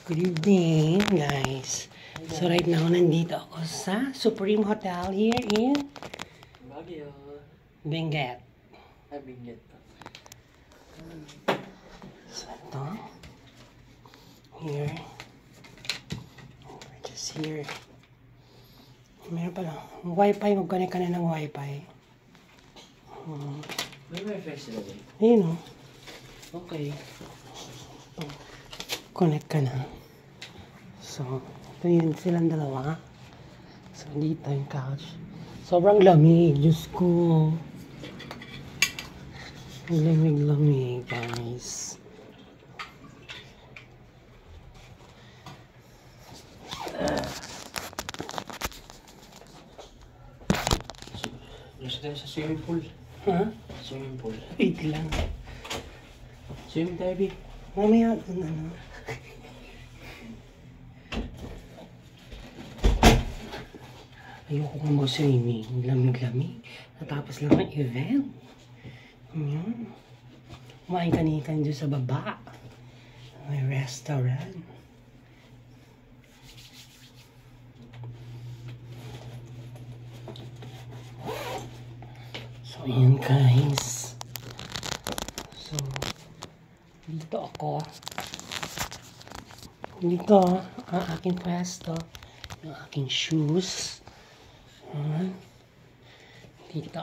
Good evening, guys. So right now, nandito ako sa Supreme Hotel here in Baguio. Benguet. Benguet. So ito. Here. We're just here. Meron pala. Wi-Fi. Mag-connect ka na ng Wi-Fi. May wifi sila din. Ayun o. Okay. Connect ka na. So, ito yun silang dalawa. So, dito yung couch. Sobrang lamig. Diyos ko. Lamig-lamig, guys. Gusto tayo sa swimming pool. Ha? Swimming pool. Wait lang. Swimming tayo, B. Mamaya, ano. Ayoko nga mag-swimming. Lamig-lamig. Natapos lang ang event. Ayan. Kumain kanikan dyan sa baba. May restaurant. So, ayan guys. So, dito ako. Dito ang aking pwesto. Yung aking shoes. Ayan. Dito.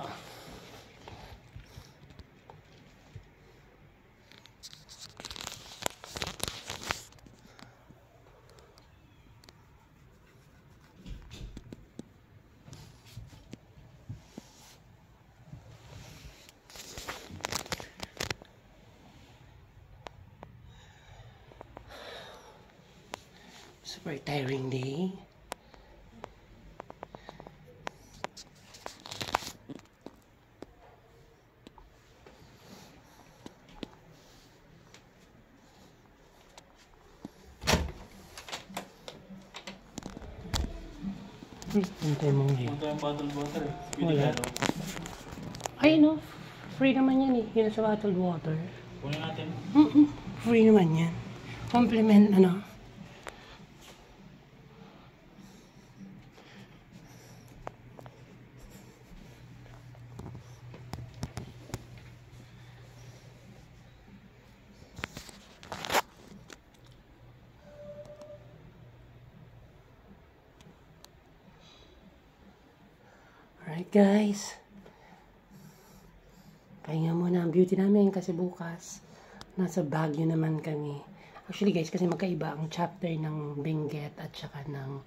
Super tiring day. Hintay mo ngayon. Punta yung bottled water. Wala. Ay no, free naman yan eh. Yun sa bottled water. Kunin natin. Free naman yan. Compliment ano. Alright guys. Pahinga muna ang beauty namin kasi bukas nasa Baguio naman kami. Actually guys, kasi magkaiba ang chapter ng Benguet at saka ng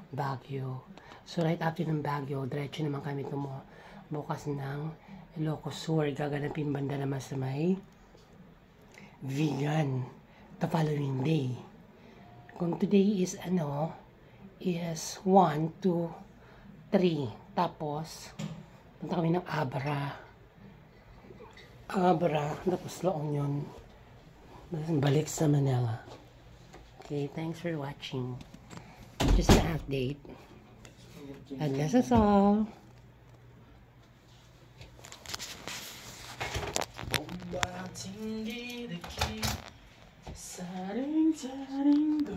Baguio. So right after ng Baguio, diretso naman kami bukas ng Ilocos Sur. Gaganapin banda naman sa may Vegan the following day. Kung today is is 1, 2, 3. Tapos, punta kami ng Abra. Tapos La Union. Balik sa Manila. Okay, thanks for watching. Just an update. And that's all. Tinggi the key. Saring, saring, go.